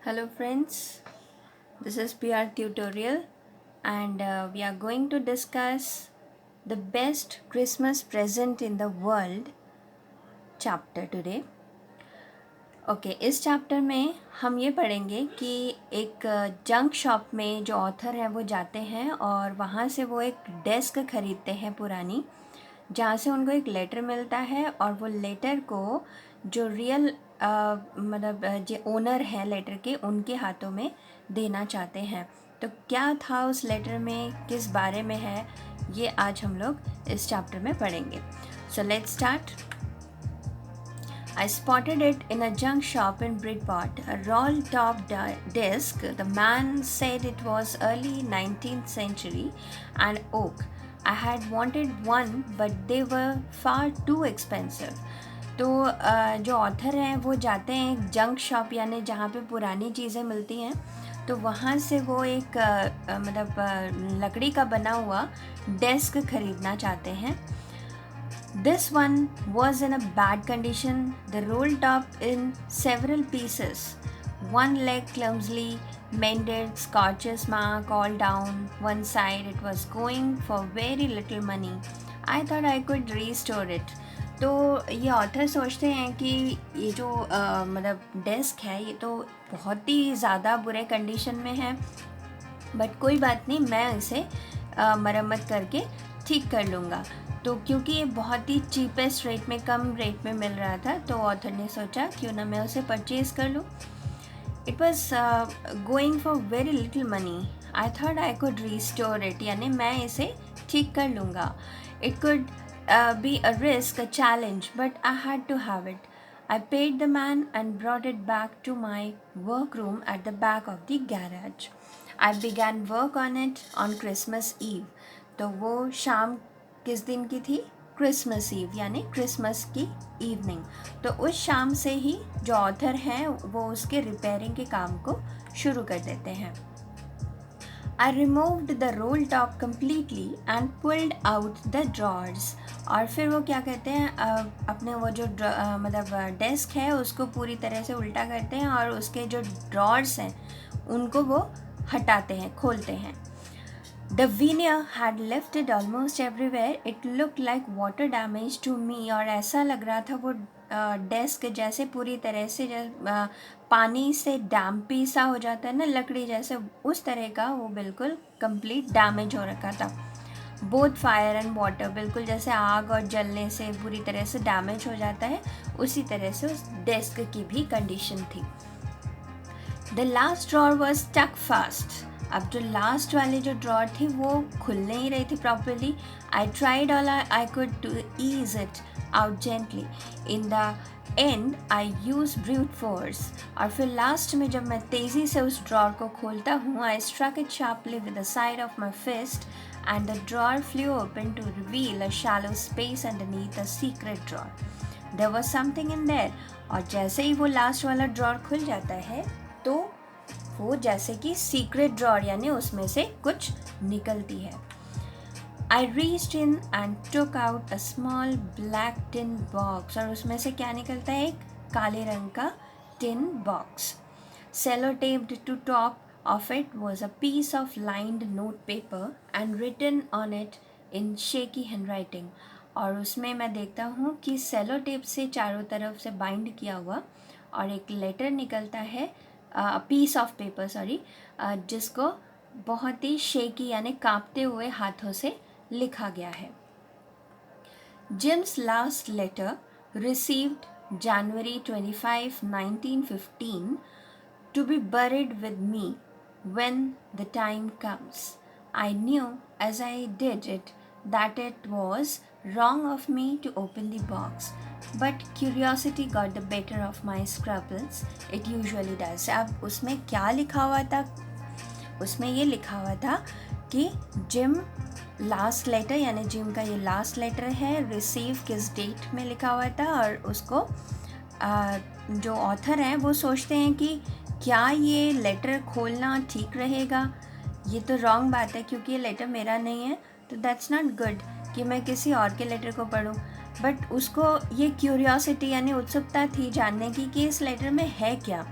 Hello friends, this is PR tutorial and we are going to discuss the best Christmas present in the world chapter today. Okay इस chapter में हम ये पढ़ेंगे कि एक junk shop में जो ऑथर है वो जाते हैं और वहाँ से वो एक डेस्क ख़रीदते हैं पुरानी, जहाँ से उनको एक लेटर मिलता है और वो लेटर को जो रियल मतलब जो ओनर है लेटर के उनके हाथों में देना चाहते हैं। तो क्या था उस लेटर में, किस बारे में है, ये आज हम लोग इस चैप्टर में पढ़ेंगे। So let's start. I spotted it in a junk shop in Bridport, a roll-top disc. The man said it was early 19th century and oak. I had wanted one, but they were far too expensive. तो जो author हैं वो जाते हैं एक junk shop यानी जहाँ पे पुरानी चीज़ें मिलती हैं, तो वहाँ से वो एक मतलब लकड़ी का बना हुआ डेस्क ख़रीदना चाहते हैं। This one was in a bad condition, the roll top in several pieces. One leg clumsily mended, scotches mark all down one side. It was going for very little money. I thought I could restore it. तो ये author सोचते हैं कि ये जो मतलब desk है ये तो बहुत ही ज़्यादा बुरे कंडीशन में है, बट कोई बात नहीं, मैं इसे मरम्मत करके ठीक कर लूँगा। तो क्योंकि ये बहुत ही चीपेस्ट रेट में, कम रेट में मिल रहा था, तो ऑथर ने सोचा क्यों ना मैं उसे परचेज़ कर लूँ। It was going for very little money. I thought I could restore it, यानी मैं इसे ठीक कर लूँगा। It could be a risk, a challenge, but I had to have it. I paid the man and brought it back to my workroom at the back of the garage. I began work on it on Christmas Eve. तो वो शाम किस दिन की थी? Christmas ewe, यानी Christmas की evening. तो उस शाम से ही जो ऑथर हैं वो उसके रिपेयरिंग के काम को शुरू कर देते हैं। I removed the roll top completely and pulled out the drawers. और फिर वो क्या कहते हैं, अपने वो जो मतलब डेस्क है उसको पूरी तरह से उल्टा करते हैं और उसके जो ड्रॉर्स हैं उनको वो हटाते हैं, खोलते हैं। The veneer had lifted almost everywhere. It looked like water damage to me. और ऐसा लग रहा था वो डेस्क जैसे पूरी तरह से पानी से डैम्पी सा हो जाता है ना, लकड़ी जैसे, उस तरह का वो बिल्कुल कंप्लीट डैमेज हो रखा था। बोथ फायर एंड वाटर, बिल्कुल जैसे आग और जलने से पूरी तरह से डैमेज हो जाता है, उसी तरह से उस डेस्क की भी कंडीशन थी। The last drawer was stuck fast. अब जो लास्ट वाली जो ड्रॉर थी वो खुल नहीं रही थी properly. I tried all I could to ease it out gently. In the end I use brute force. और फिर लास्ट में जब मैं तेज़ी से उस ड्रॉर को खोलता हूँ, I struck it sharply with the side of my fist and the drawer flew open to reveal a shallow space underneath a secret drawer. There was something in there. और जैसे ही वो लास्ट वाला drawer खुल जाता है तो वो जैसे कि सीक्रेट ड्रॉर यानी उसमें से कुछ निकलती है। I reached in and took out a small black tin box. और उसमें से क्या निकलता है? एक काले रंग का tin box. Sellotaped to top of it was a piece of lined note paper and written on it in shaky handwriting. और उसमें मैं देखता हूँ कि सेलो टेप से चारों तरफ से बाइंड किया हुआ और एक लेटर निकलता है, पीस ऑफ पेपर सॉरी, जिसको बहुत ही शेकी यानी कांपते हुए हाथों से लिखा गया है। Jim's last letter, received January 25, 1915, to be buried with me when the time comes. I knew as I did it that it was wrong of me to open the box, but curiosity got the better of my scruples. It usually does. अब उसमें क्या लिखा हुआ था? उसमें ये लिखा हुआ था कि जिम लास्ट लेटर, यानी जिम का ये लास्ट लेटर है, रिसीव किस डेट में लिखा हुआ था। और उसको जो ऑथर हैं वो सोचते हैं कि क्या ये लेटर खोलना ठीक रहेगा? ये तो रॉन्ग बात है क्योंकि ये लेटर मेरा नहीं है, तो दैट्स नॉट गुड कि मैं किसी और के लेटर को पढूं। बट उसको ये क्यूरियोसिटी यानी उत्सुकता थी जानने की कि इस लेटर में है क्या।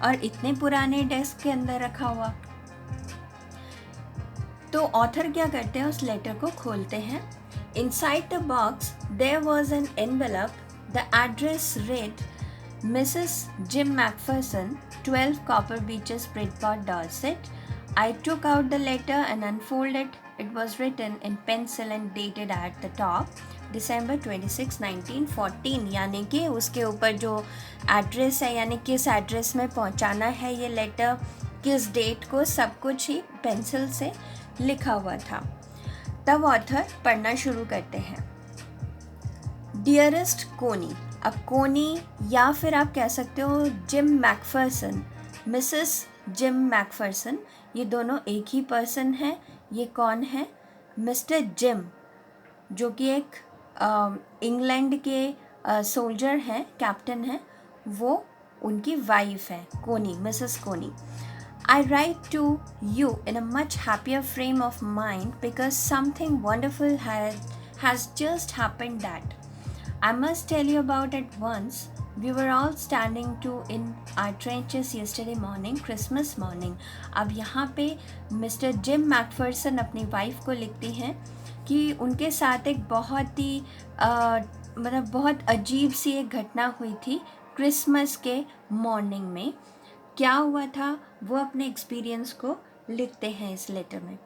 और इतने पुराने डेस्क के अंदर रखा हुआ। तो ऑथर क्या करते हैं, उस लेटर को खोलते हैं। Inside the box there was an envelope, the address read Mrs. Jim Macpherson, 12 Copper Beeches, Bridport, Dorset. I took out the letter and unfolded. It was written in pencil and dated at the top, December 26, 1914. यानी कि उसके ऊपर जो address है, यानी किस address में पहुंचाना है ये लेटर, किस डेट को, सब कुछ ही पेंसिल से लिखा हुआ था। तब ऑथर पढ़ना शुरू करते हैं। डियरेस्ट कोनी, अब कोनी या फिर आप कह सकते हो gym Macpherson, Mrs gym Macpherson, ये दोनों एक ही पर्सन है। ये कौन है? मिस्टर जिम, जो कि एक इंग्लैंड के सोल्जर हैं, कैप्टन हैं, वो उनकी वाइफ है कोनी, मिसेस कोनी। I write to you in a much happier frame of mind because something wonderful has just happened that I must tell you about at once. We were all standing to in our trenches yesterday morning, Christmas morning. अब यहाँ पे mister gym Macpherson अपनी wife को लिखती हैं कि उनके साथ एक बहुत ही मतलब बहुत अजीब सी एक घटना हुई थी क्रिसमस के मॉर्निंग में। क्या हुआ था वो अपने एक्सपीरियंस को लिखते हैं इस लेटर में।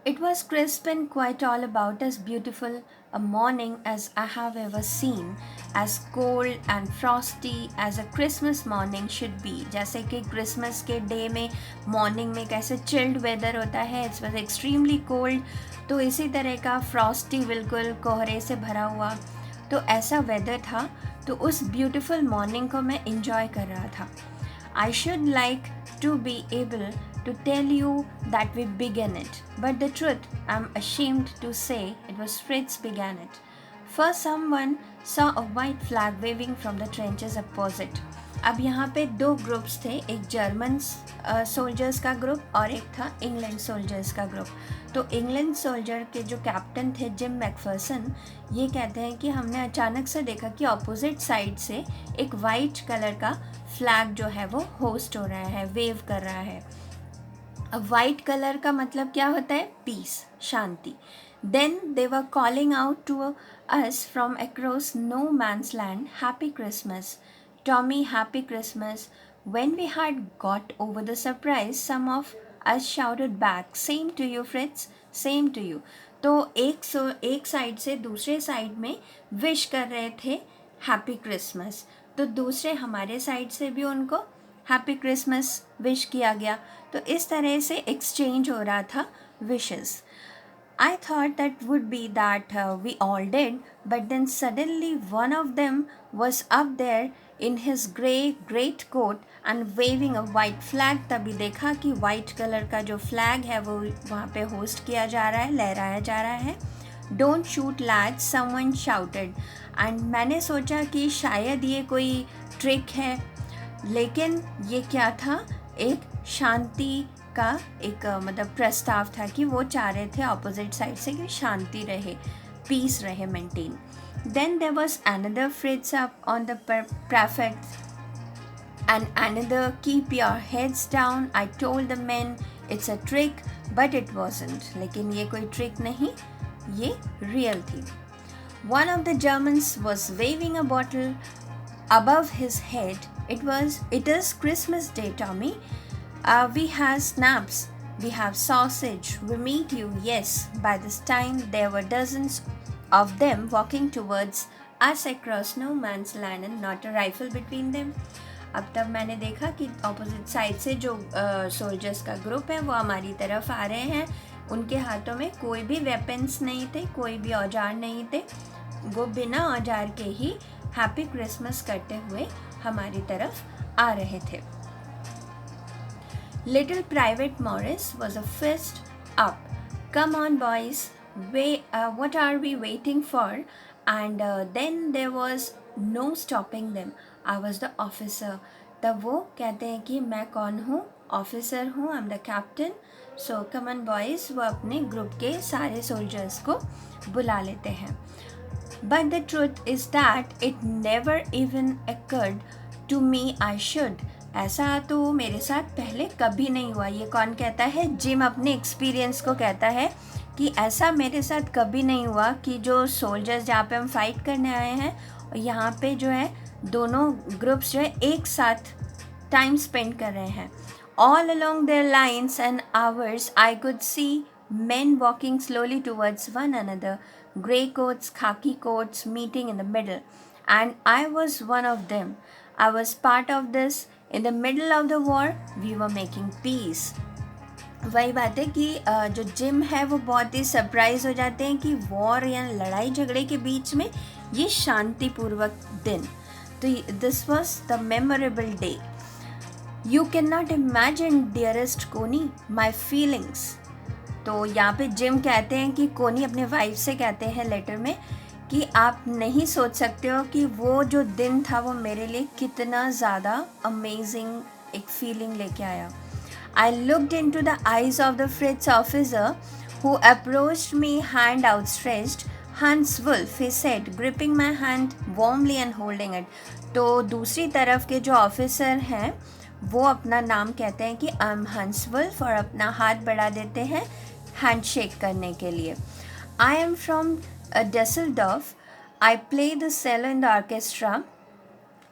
It was crisp and quite all about as beautiful a morning as I have ever seen, as cold and frosty as a Christmas morning should be. जैसे कि क्रिसमस के डे में मॉर्निंग में कैसे चिल्ड वेदर होता है, it's was extremely cold, तो इसी तरह का फ्रॉस्टी, बिल्कुल कोहरे से भरा हुआ, तो ऐसा वेदर था। तो उस ब्यूटिफुल मॉर्निंग को मैं इंजॉय कर रहा था। I should like to be able to tell you that we began it, but the truth, I'm ashamed to say, it was Fritz began it. First, someone saw a white flag waving from the trenches opposite. अब यहाँ पे दो groups थे, एक German soldiers का group और एक था इंग्लैंड सोल्जर्स का ग्रुप। तो इंग्लैंड सोल्जर के जो कैप्टन थे जिम मैकफर्सन, ये कहते हैं कि हमने अचानक से देखा कि ऑपोजिट साइड से एक वाइट कलर का फ्लैग जो है वो होस्ट हो रहा है, वेव कर रहा है। अब वाइट कलर का मतलब क्या होता है? पीस, शांति। Then they were calling out to us from across no man's land, happy Christmas Tommy, happy Christmas. When we had got over the surprise, some of us shouted back, same to you Fritz, same to you. तो एक side से दूसरे side में wish कर रहे थे happy Christmas, तो दूसरे हमारे साइड से भी उनको हैप्पी क्रिसमस विश किया गया। तो इस तरह से एक्सचेंज हो रहा था wishes. I thought that would be that we all did, but then suddenly one of them was up there in his grey greatcoat and waving a white flag. तभी देखा कि white कलर का जो flag है वो वहाँ पे host किया जा रहा है, लहराया जा रहा है। Don't shoot lads, someone shouted. And मैंने सोचा कि शायद ये कोई ट्रिक है, लेकिन ये क्या था? एक शांति का एक मतलब प्रस्ताव था कि वो चाह रहे थे ऑपोजिट साइड से कि शांति रहे, पीस रहे maintain. Then there was another Fritz up on the parapet and another keep your heads down. I told the men it's a trick but it wasn't, लेकिन ये कोई ट्रिक नहीं, ये रियल थी। One of the Germans was waving a bottle above his head. It is Christmas Day, Tommy. We have snaps, we have sausage, we meet you, yes. By this time there were dozens of them walking towards us across no man's land and not a rifle between them. अब तब मैंने देखा कि opposite side से जो soldiers का group है वो हमारी तरफ आ रहे हैं। उनके हाथों में कोई भी वेपन्स नहीं थे, कोई भी औजार नहीं थे, वो बिना औजार के ही हैप्पी क्रिसमस करते हुए हमारी तरफ आ रहे थे। Little Private Morris was a fist up. Come on, boys. What are we waiting for? And then there was no stopping them. I was the officer. तब वो कहते हैं कि मैं कौन हूँ? ऑफिसर हूँ, I'm the captain. So come on, boys. वो अपने ग्रुप के सारे सोल्जर्स को बुला लेते हैं। But the truth is that it never even occurred to me I should. ऐसा तो मेरे साथ पहले कभी नहीं हुआ। ये कौन कहता है? जिम अपने एक्सपीरियंस को कहता है कि ऐसा मेरे साथ कभी नहीं हुआ कि जो सोल्जर्स जहाँ पे हम फाइट करने आए हैं और यहाँ पे जो है दोनों ग्रुप्स जो है एक साथ टाइम स्पेंड कर रहे हैं। All along their lines and ours I could see men walking slowly towards one another, grey coats, khaki coats meeting in the middle, and I was one of them. I was part of this. In the middle of the war, we were making peace. वही बात है कि जो gym है वो बहुत ही surprise हो जाते हैं कि वॉर या लड़ाई झगड़े के बीच में ये शांतिपूर्वक दिन। तो this was the memorable day. You can not imagine dearest कोनी माई फीलिंग्स। तो यहाँ पे जिम कहते हैं कि कोनी अपने वाइफ से कहते हैं लेटर में कि आप नहीं सोच सकते हो कि वो जो दिन था वो मेरे लिए कितना ज़्यादा अमेजिंग एक फीलिंग लेके आया। I looked into the eyes of the Fritz officer who approached me hand outstretched. Hans Wolf, he said, gripping my hand warmly and holding it. तो दूसरी तरफ के जो ऑफिसर हैं वो अपना नाम कहते हैं कि आई एम हंस वुल्फ और अपना हाथ बढ़ा देते हैं हैंडशेक करने के लिए। I am from Dusseldorf. I play the cello in the orchestra.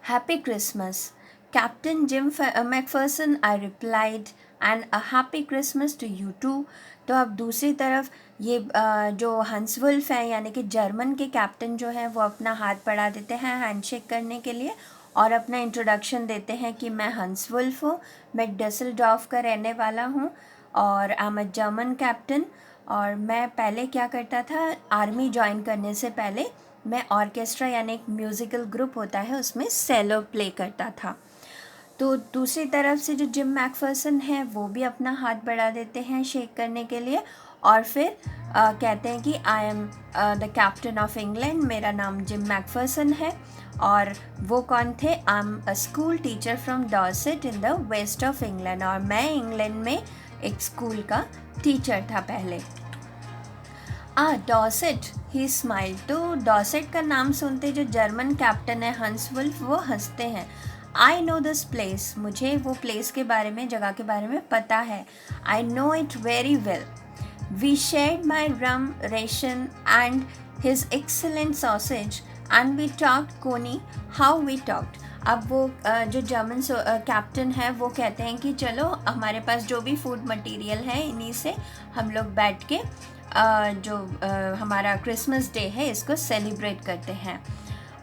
Happy Christmas Captain Jim McPherson, I replied, and a happy Christmas to you too. तो अब दूसरी तरफ ये जो हंस वुल्फ है यानी कि जर्मन के कैप्टन जो है वो अपना हाथ बढ़ा देते हैं हैंडशेक करने के लिए और अपना इंट्रोडक्शन देते हैं कि मैं हंस वुल्फ हूँ, मैं डेसलडॉर्फ का रहने वाला हूँ और आई एम अ जर्मन कैप्टन। और मैं पहले क्या करता था, आर्मी ज्वाइन करने से पहले मैं ऑर्केस्ट्रा यानी एक म्यूज़िकल ग्रुप होता है उसमें सेलो प्ले करता था। तो दूसरी तरफ से जो जिम मैकफर्सन है वो भी अपना हाथ बढ़ा देते हैं शेक करने के लिए और फिर कहते हैं कि I am the captain of England, मेरा नाम जिम मैकफर्सन है। और वो कौन थे? I am a school teacher from Dorset in the west of England, और मैं इंग्लैंड में एक स्कूल का टीचर था पहले। डॉर्सेट, ही स्माइल। तो डॉर्सेट का नाम सुनते जो जर्मन कैप्टन है हंस वुल्फ वो हंसते हैं। आई नो दिस प्लेस, मुझे वो प्लेस के बारे में, जगह के बारे में पता है। I know it very well. We shared my rum ration and his excellent sausage and we talked Connie how we talked. अब वो जो जर्मन कैप्टन है वो कहते हैं कि चलो हमारे पास जो भी फूड मटेरियल है इन्हीं से हम लोग बैठ के जो हमारा क्रिसमस डे है इसको सेलिब्रेट करते हैं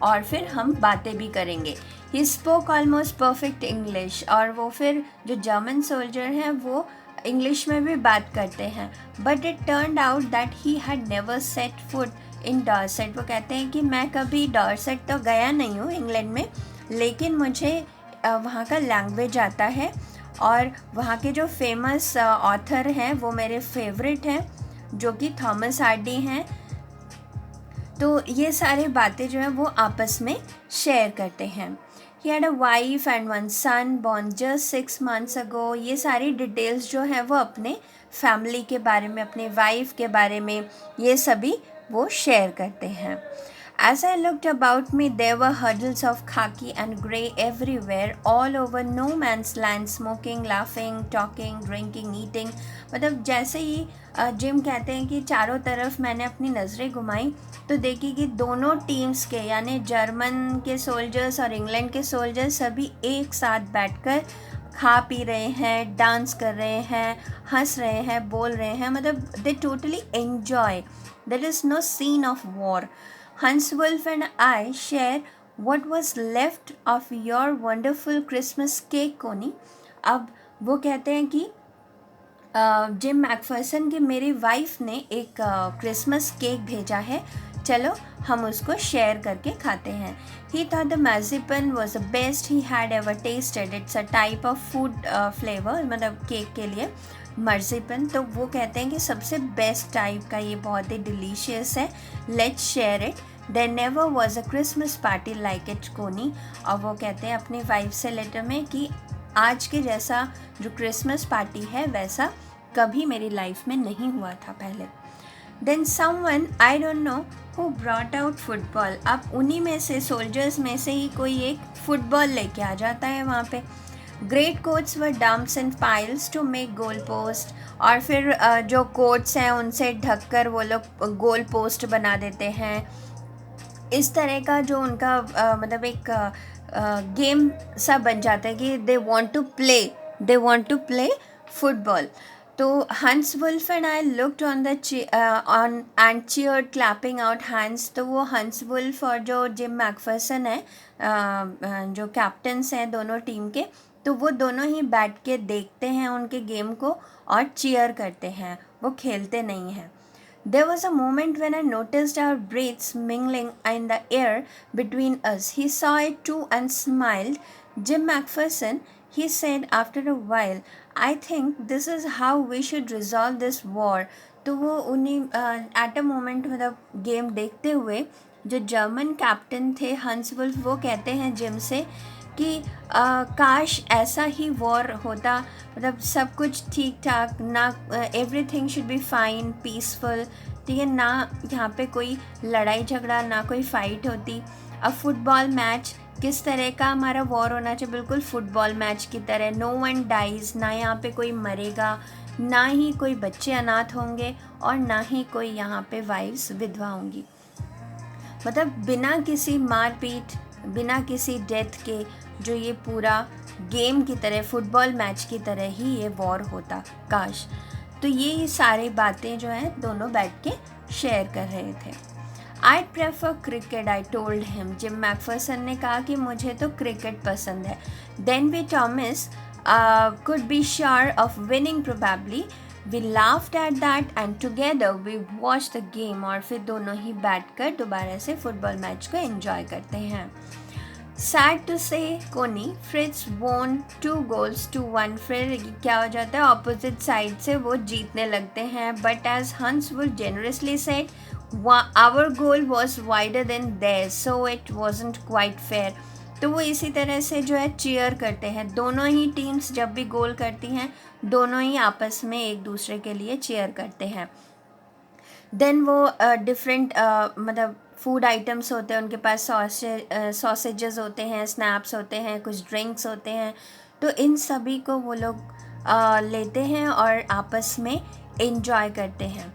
और फिर हम बातें भी करेंगे। He spoke almost perfect English, और वो फिर जो जर्मन सोल्जर हैं वो इंग्लिश में भी बात करते हैं। But it turned out that he had never set foot in Dorset. वो कहते हैं कि मैं कभी डॉर्सेट तो गया नहीं हूँ इंग्लैंड में, लेकिन मुझे वहाँ का लैंग्वेज आता है और वहाँ के जो फेमस ऑथर हैं वो मेरे फेवरेट हैं जो कि थॉमस हार्डी हैं। तो ये सारी बातें जो है वो आपस में शेयर करते हैं। He had a wife and one son born just 6 months ago। ये सारी डिटेल्स जो है वो अपने फैमिली के बारे में, अपने वाइफ के बारे में, ये सभी वो शेयर करते हैं। As I looked about me, there were huddles of khaki and grey everywhere, all over no man's land, smoking, laughing, talking, drinking, eating। मतलब जैसे ही जिम कहते हैं कि चारों तरफ मैंने अपनी नज़रें घुमाई तो देखी कि दोनों टीम्स के यानी जर्मन के सोल्जर्स और इंग्लैंड के सोल्जर्स सभी एक साथ बैठकर खा पी रहे हैं, डांस कर रहे हैं, हंस रहे हैं, बोल रहे हैं। मतलब they totally enjoy. There is no scene of war. Hans Wolf and I share what was left of your wonderful Christmas cake, Connie। अब वो कहते हैं कि जिम मैकफर्सन की मेरी वाइफ ने एक क्रिसमस केक भेजा है, चलो हम उसको शेयर करके खाते हैं। He thought the marzipan was the best he had ever tasted। It's a type of food flavor, मतलब केक के लिए मर्जिपन। तो वो कहते हैं कि सबसे बेस्ट टाइप का ये बहुत ही डिलीशियस है, let's share it. There never was a Christmas party like it, Connie. और वो कहते हैं अपनी वाइफ से लेटर में कि आज के जैसा जो क्रिसमस पार्टी है वैसा कभी मेरी लाइफ में नहीं हुआ था पहले। Then someone, I don't know who brought out football. अब उन्हीं में से, सोल्जर्स में से ही कोई एक फुटबॉल लेके आ जाता है वहाँ पे। Great coats were dumps in piles to make goal post, और फिर जो कोट्स हैं उनसे ढककर वो लोग गोल पोस्ट बना देते हैं। इस तरह का जो उनका मतलब एक गेम सा बन जाता है कि they want to play football. तो Hans Wolf and I looked on the on and cheered clapping out hands. तो वो हंस वुल्फ और जो जिम मैकफर्सन है जो कैप्टन्स हैं दोनों टीम के, तो वो दोनों ही बैठ के देखते हैं उनके गेम को और चीयर करते हैं, वो खेलते नहीं हैं। There was a moment when I noticed our breaths mingling in the air between us. He saw it too and smiled. Jim McPherson, he said after a while, I think this is how we should resolve this war. तो वो उन्हीं at a moment मतलब game देखते हुए जो German captain थे हंस wolf, वो कहते हैं जिम से कि काश ऐसा ही वॉर होता, मतलब सब कुछ ठीक ठाक ना, everything should be fine peaceful, ठीक है ना, यहाँ पे कोई लड़ाई झगड़ा ना कोई फाइट होती। अब फुटबॉल मैच किस तरह का हमारा वॉर होना चाहिए, बिल्कुल फुटबॉल मैच की तरह, नो वन डाइज, ना यहाँ पे कोई मरेगा, ना ही कोई बच्चे अनाथ होंगे और ना ही कोई यहाँ पे वाइफ्स विधवा होंगी। मतलब बिना किसी मारपीट, बिना किसी डेथ के जो ये पूरा गेम की तरह, फुटबॉल मैच की तरह ही ये वॉर होता, काश। तो ये सारी बातें जो हैं दोनों बैठ के शेयर कर रहे थे। I prefer cricket, I told him. Jim McPherson ने कहा कि मुझे तो क्रिकेट पसंद है। Then we Tommies could be sure of winning probably. We laughed at that and together we watch the game. और फिर दोनों ही बैठकर दोबारा से फुटबॉल मैच को एंजॉय करते हैं। सैड टू से कोनी, फ्रिट्स वोन 2 goals to 1। फिर क्या हो जाता है, ऑपोजिट साइड से वो जीतने लगते हैं। But as Hans would generously said, our goal was wider than their, so it wasn't quite fair. तो वो इसी तरह से जो है चीयर करते हैं, दोनों ही टीम्स जब भी गोल करती हैं दोनों ही आपस में एक दूसरे के लिए चीयर करते हैं। देन वो डिफरेंट मतलब फूड आइटम्स होते हैं उनके पास, सॉसेजेस होते हैं, स्नैप्स होते हैं, कुछ ड्रिंक्स होते हैं। तो इन सभी को वो लोग लेते हैं और आपस में एंजॉय करते हैं।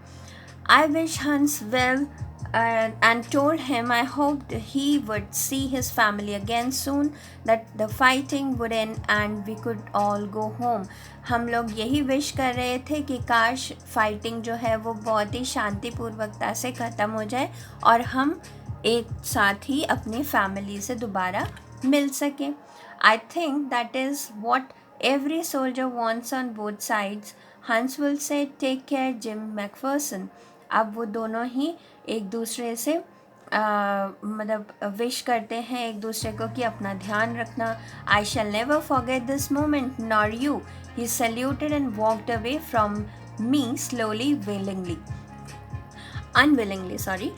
आई विश हंस well and told him I hoped he would see his family again soon, that the fighting would end and we could all go home। हम लोग यही विश कर रहे थे कि काश फाइटिंग जो है वो बहुत ही शांतिपूर्वकता से ख़त्म हो जाए और हम एक साथ ही अपनी फैमिली से दोबारा मिल सकें। I think that is what every soldier wants on both sides. Hans will say take care Jim McPherson. अब वो दोनों ही एक दूसरे से मतलब विश करते हैं एक दूसरे को कि अपना ध्यान रखना। I shall never forget this moment nor you. He saluted and walked away from me slowly unwillingly sorry.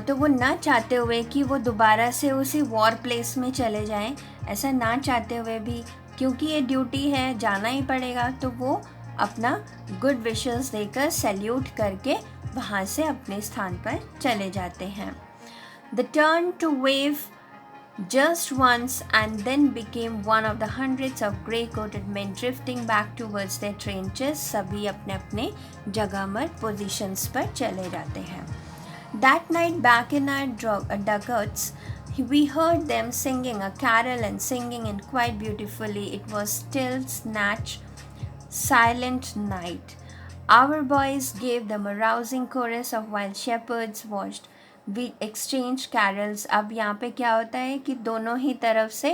तो वो ना चाहते हुए कि वो दोबारा से उसी वॉर प्लेस में चले जाएं, ऐसा ना चाहते हुए भी, क्योंकि ये ड्यूटी है जाना ही पड़ेगा, तो वो अपना गुड विशेस देकर सैल्यूट करके वहाँ से अपने स्थान पर चले जाते हैं। The turn to wave just once and then became one of the hundreds of grey-coated men drifting back towards their trenches। सभी अपने अपने जगह पर पोजीशंस पर चले जाते हैं। That night back in our dugouts, we heard them singing a carol and singing it quite beautifully. It was still snatch, silent night. Our boys gave them a rousing chorus of while shepherds watched. We exchanged carols। अब यहाँ पे क्या होता है कि दोनों ही तरफ से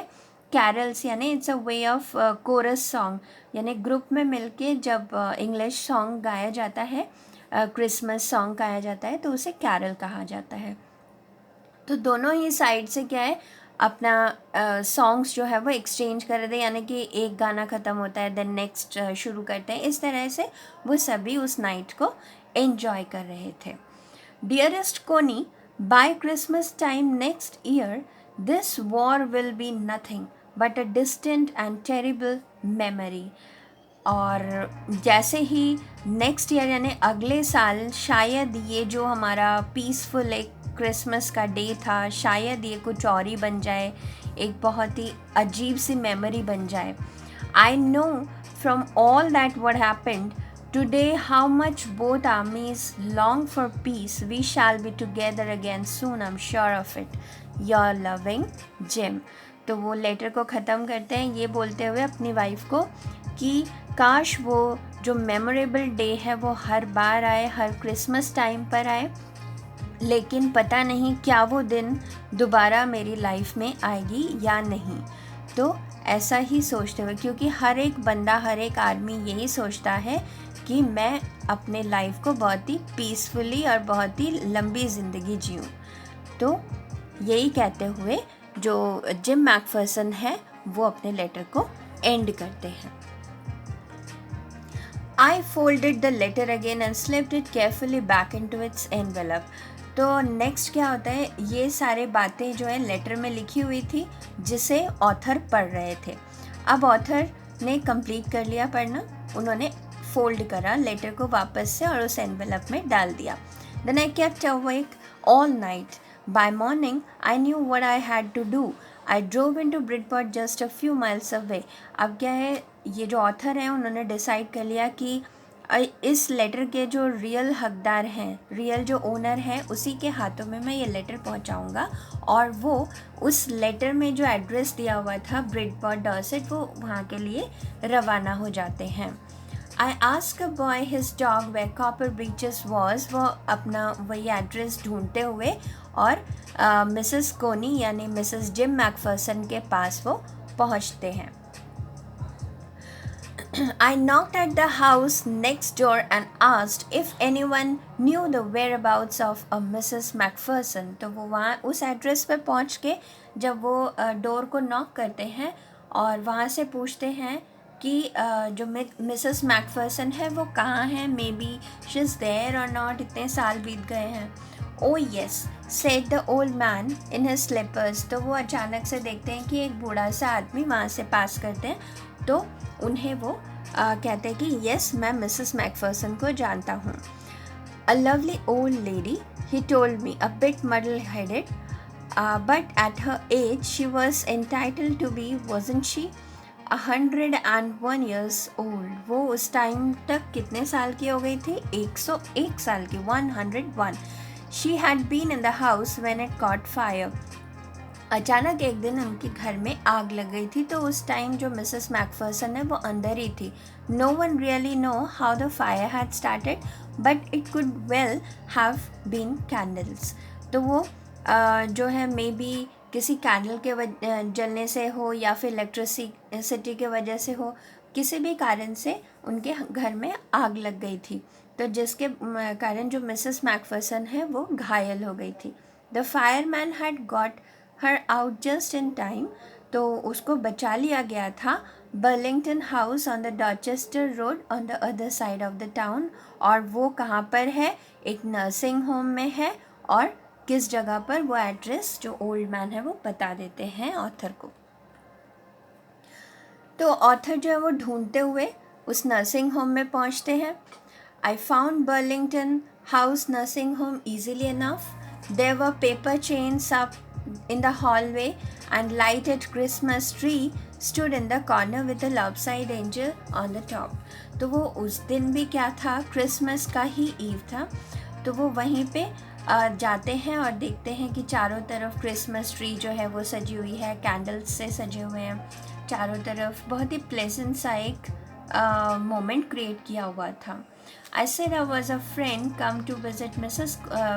कैरल्स, यानी it's a way of chorus song, यानी ग्रुप में मिलके जब इंग्लिश सॉन्ग गाया जाता है, क्रिसमस सॉन्ग गाया जाता है, तो उसे कैरल कहा जाता है। तो दोनों ही साइड से क्या है, अपना सॉन्ग्स जो है वो एक्सचेंज कर रहे थे, यानी कि एक गाना ख़त्म होता है देन नेक्स्ट शुरू करते हैं। इस तरह से वो सभी उस नाइट को एंजॉय कर रहे थे। Dearest Connie, by Christmas time next year this war will be nothing but a distant and terrible memory. और जैसे ही नेक्स्ट ईयर यानी अगले साल शायद ये जो हमारा पीसफुल एक क्रिसमस का डे था, शायद ये कुछ और ही बन जाए, एक बहुत ही अजीब सी मेमोरी बन जाए। I know from all that what happened today how much both armies long for peace. We shall be together again soon, I'm sure of it. Your loving Jim. तो वो लेटर को ख़त्म करते हैं ये बोलते हुए अपनी वाइफ को कि काश वो जो मेमोरेबल डे है वो हर बार आए, हर क्रिसमस टाइम पर आए, लेकिन पता नहीं क्या वो दिन दोबारा मेरी लाइफ में आएगी या नहीं। तो ऐसा ही सोचते हुए, क्योंकि हर एक बंदा, हर एक आदमी यही सोचता है कि मैं अपने लाइफ को बहुत ही पीसफुली और बहुत ही लंबी ज़िंदगी जीऊँ। तो यही कहते हुए जो जिम मैकफर्सन है वो अपने लेटर को एंड करते हैं। I folded the letter again and slipped it carefully back into its envelope. तो नेक्स्ट क्या होता है, ये सारे बातें जो है लेटर में लिखी हुई थी जिसे ऑथर पढ़ रहे थे। अब ऑथर ने कंप्लीट कर लिया पढ़ना, उन्होंने फोल्ड करा लेटर को वापस से और उस एनवेलप में डाल दिया। Then I kept awake all night. By morning, I knew what I had to do. I drove into Bridport just a few miles away. अब क्या है, ये जो ऑथर हैं उन्होंने डिसाइड कर लिया कि इस लेटर के जो रियल हकदार हैं, रियल जो ओनर हैं, उसी के हाथों में मैं ये लेटर पहुंचाऊंगा। और वो उस लेटर में जो एड्रेस दिया हुआ था ब्रिडपॉर्ट डॉर्सेट, वो वहाँ के लिए रवाना हो जाते हैं। I asked a boy his dog where Copper Breeches was. वो अपना वही एड्रेस ढूंढते हुए और मिसेस कोनी यानी मिसेस जिम मैकफर्सन के पास वो पहुंचते हैं। I knocked at the house next door and asked if anyone knew the whereabouts of a Mrs. MacPherson. तो वो वहाँ उस एड्रेस पे पहुँच के जब वो डोर को नॉक करते हैं और वहाँ से पूछते हैं कि जो मिसेस मैकफर्सन है वो कहाँ है, maybe she is there or not, इतने साल बीत गए हैं। Oh yes said the old man in his slippers. तो वो अचानक से देखते हैं कि एक बूढ़ा सा आदमी वहाँ से पास करते हैं, तो उन्हें वो कहते हैं कि यस मैं मिसेस मैकफर्सन को जानता हूँ। A lovely old lady, he told me, a bit muddle headed, but at her age she was entitled to be, wasn't she 101 years old। वो उस टाइम तक कितने साल की हो गई थी? 101 साल की, 101। She had been in the house when it caught fire। अचानक एक दिन उनके घर में आग लग गई थी, तो उस टाइम जो मिसेस मैकफर्सन है वो अंदर ही थी। No one really know how the fire had started, but it could well have been candles। तो वो जो है मे बी किसी कैंडल के जलने से हो या फिर इलेक्ट्रिसिटी के वजह से हो, किसी भी कारण से उनके घर में आग लग गई थी, तो जिसके कारण जो मिसेस मैकफर्सन है वो घायल हो गई थी। The fireman had got her out just in time. तो उसको बचा लिया गया था Burlington House on the Dorchester Road on the other side of the town. और वो कहाँ पर है? एक नर्सिंग होम में है। और किस जगह पर? वो एड्रेस जो ओल्ड मैन है वो बता देते हैं ऑथर को। तो ऑथर जो है वो ढूंढते हुए उस नर्सिंग होम में पहुंचते हैं। I found Burlington House nursing home easily enough. There were paper chains up in the hallway and lighted Christmas tree stood in the corner with a lopsided angel on the top। तो वो उस दिन भी क्या था? Christmas का ही ewe था। तो वो वहीं पे जाते हैं और देखते हैं कि चारों तरफ क्रिसमस ट्री जो है वो सजी हुई है, कैंडल्स से सजे हुए हैं चारों तरफ। बहुत ही प्लेजेंट सा एक मोमेंट क्रिएट किया हुआ था। I said I was a friend come to visit Mrs.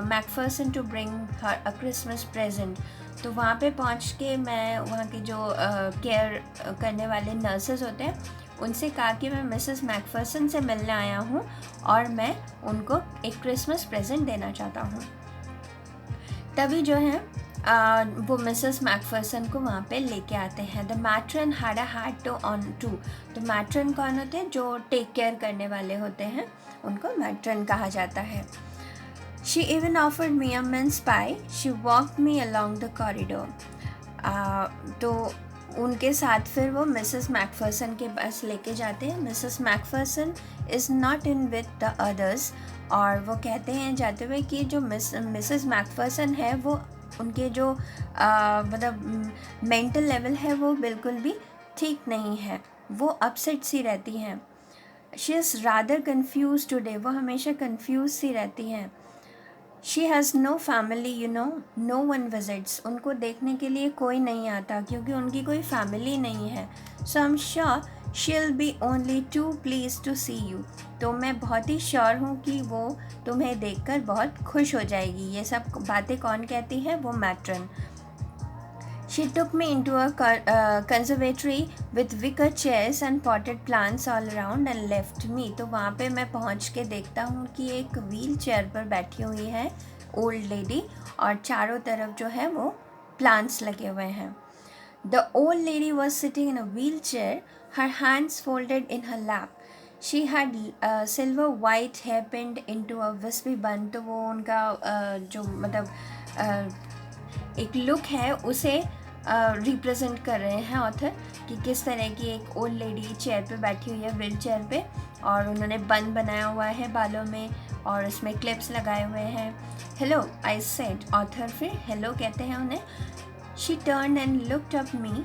MacPherson to bring her a Christmas present। तो वहाँ पे पहुँच के मैं वहाँ के जो केयर करने वाले नर्सेस होते हैं उनसे कहा कि मैं मिसेस मैकफर्सन से मिलने आया हूँ और मैं उनको एक क्रिसमस प्रेजेंट देना चाहता हूँ। तभी जो है वो मिसेस मैकफर्सन को वहाँ पे लेके आते हैं। The matron had a hat too on too. तो मैट्रन कौन होते हैं? जो टेक केयर करने वाले होते हैं, उनको मैट्रन कहा जाता है। She even offered me a mince pi. She walked me along the corridor. तो उनके साथ फिर वो मिसेस मैकफर्सन के पास लेके जाते हैं। Mrs Macpherson is not in with the others. और वो कहते हैं जाते हुए कि जो मिसेस मैकफर्सन है वो उनके जो मतलब मेंटल लेवल है वो बिल्कुल भी ठीक नहीं है। वो अपसेट सी रहती हैं। She is rather confuse today, वो हमेशा कन्फ्यूज सी रहती हैं। She has no family, no one visits, उनको देखने के लिए कोई नहीं आता क्योंकि उनकी कोई फैमिली नहीं है। So I am sure she'll be only too pleased to see you, तो मैं बहुत ही श्योर हूँ कि वो तुम्हें देखकर बहुत खुश हो जाएगी। ये सब बातें कौन कहती है? वो matron. She took me into a conservatory with wicker chairs and potted plants all around and left me. तो वहाँ पे मैं पहुँच के देखता हूँ कि एक व्हील चेयर पर बैठी हुई है ओल्ड लेडी, और चारों तरफ जो है वो प्लांट्स लगे हुए हैं। The old lady was sitting in a wheelchair, her hands folded in her lap. She had silver white hair pinned into a wispy bun. तो वो उनका जो मतलब एक लुक है उसे रिप्रेजेंट कर रहे हैं ऑथर, कि किस तरह की एक ओल्ड लेडी चेयर पे बैठी हुई है, व्हील चेयर पे, और उन्होंने बन बनाया हुआ है बालों में और उसमें क्लिप्स लगाए हुए हैं। हेलो आई सेड, ऑथर फिर हेलो कहते हैं उन्हें। She turn and looked up me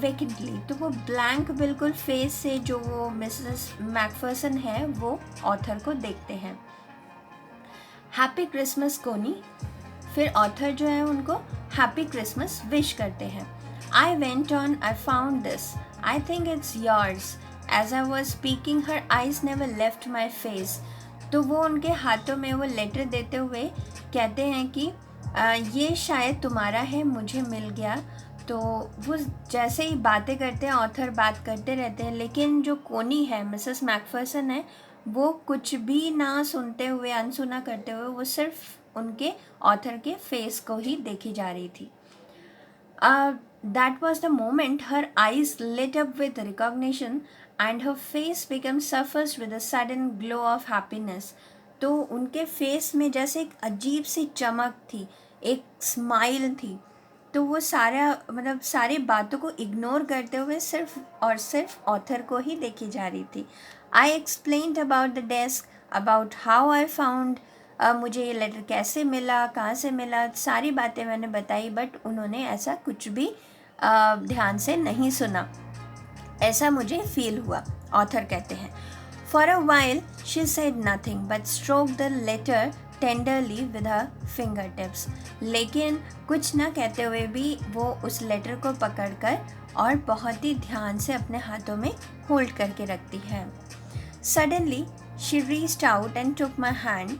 vacantly, तो वो ब्लैंक बिल्कुल फेस से जो वो मिसेस मैकफर्सन है वो ऑथर को देखते हैं। हैप्पी क्रिसमस कोनी, फिर ऑथर जो है उनको हैप्पी क्रिसमस विश करते हैं। I went on, I found this, I think it's yours. As I was speaking her eyes never left my face, तो वो उनके हाथों में वो लेटर देते हुए कहते हैं कि ये शायद तुम्हारा है, मुझे मिल गया। तो वो जैसे ही बातें करते हैं, ऑथर बात करते रहते हैं, लेकिन जो कोनी है, मिसेस मैकफर्सन है, वो कुछ भी ना सुनते हुए, अनसुना करते हुए, वो सिर्फ उनके ऑथर के फेस को ही देखी जा रही थी। That was the moment her eyes lit up with recognition and her face became suffused with a sudden glow of happiness. तो उनके फेस में जैसे एक अजीब सी चमक थी, एक स्माइल थी। तो वो सारी बातों को इग्नोर करते हुए सिर्फ और सिर्फ ऑथर को ही देखी जा रही थी। I explained about the desk, about how I found, मुझे ये लेटर कैसे मिला, कहाँ से मिला, सारी बातें मैंने बताई, बट उन्होंने ऐसा कुछ भी ध्यान से नहीं सुना, ऐसा मुझे फील हुआ, ऑथर कहते हैं। For a while she said nothing but stroke the letter tenderly with her finger tips, लेकिन कुछ ना कहते हुए भी वो उस लेटर को पकड़कर और बहुत ही ध्यान से अपने हाथों में होल्ड करके रखती है। Suddenly she reached out and took my hand,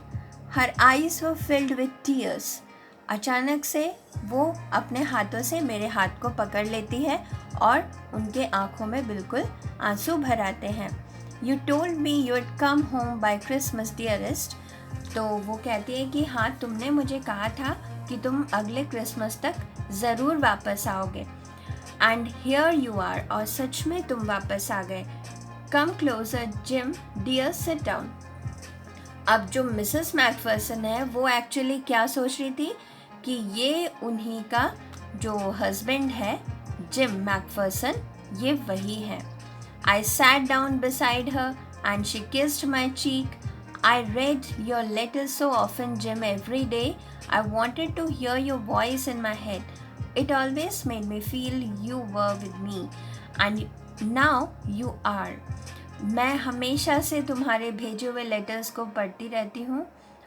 her eyes were filled with tears. अचानक से वो अपने हाथों से मेरे हाथ को पकड़ लेती है और उनके आँखों में बिल्कुल आंसू भर आते हैं। You told me you would come home by Christmas dearest, तो वो कहती है कि हाँ, तुमने मुझे कहा था कि तुम अगले क्रिसमस तक ज़रूर वापस आओगे, एंड हियर यू आर, और सच में तुम वापस आ गए। Come closer Jim dear, sit down. अब जो मिसेस मैकफर्सन है वो एक्चुअली क्या सोच रही थी कि ये उन्हीं का जो हस्बैंड है जिम मैकफर्सन, ये वही है। I sat down beside her and she kissed my cheek. I read your letters so often, Jim, every day. I wanted to hear your voice in my head. It always made me feel you were with me. And now you are. मैं हमेशा से तुम्हारे भेजे हुए letters को पढ़ती रहती हूँ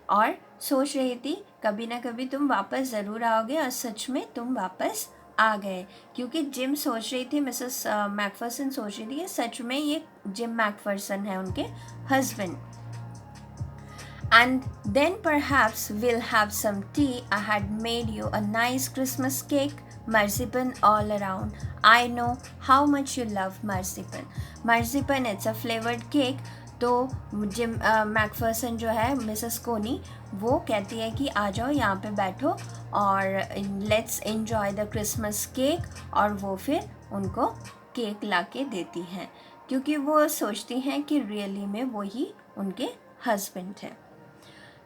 और सोच रही थी कभी ना कभी तुम वापस ज़रूर आओगे, और सच में तुम वापस आ गए। क्योंकि जिम सोच रही थी, मिसेस मैकफर्सन सोच रही थी कि सच में ये जिम मैकफर्सन है उनके husband. And then perhaps we'll have some tea. I had made you a nice Christmas cake, marzipan all around. I know how much you love marzipan. Marzipan, it's a flavored cake. तो gym Macpherson जो है, Mrs कोनी, वो कहती है कि आ जाओ यहाँ पे बैठो और let's enjoy the Christmas cake, और वो फिर उनको केक ला के देती हैं क्योंकि वो सोचती हैं कि रियली में वही उनके हस्बैंड है।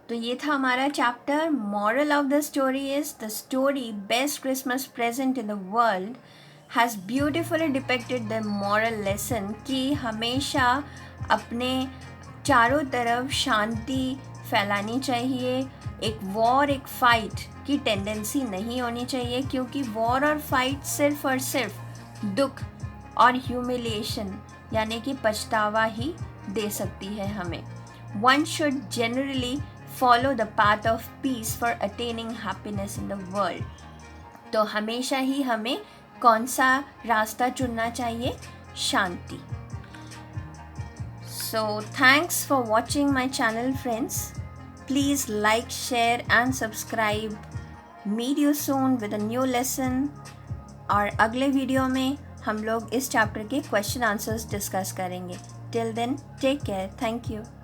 तो ये था हमारा chapter. Moral of the story is the story best Christmas present in the world has beautifully depicted the moral lesson कि हमेशा अपने चारों तरफ शांति फैलानी चाहिए। एक वॉर, एक फाइट की टेंडेंसी नहीं होनी चाहिए, क्योंकि वॉर और फाइट सिर्फ और सिर्फ दुख और ह्यूमिलिएशन यानी कि पछतावा ही दे सकती है हमें. One should generally follow the path of peace for attaining happiness in the world. तो हमेशा ही हमें कौन सा रास्ता चुनना चाहिए? शांति. So thanks for watching my channel, friends. Please like, share and subscribe. Meet you soon with a new lesson. और अगले वीडियो में हम लोग इस चैप्टर के क्वेश्चन आंसर्स डिस्कस करेंगे. Till then, take care. Thank you.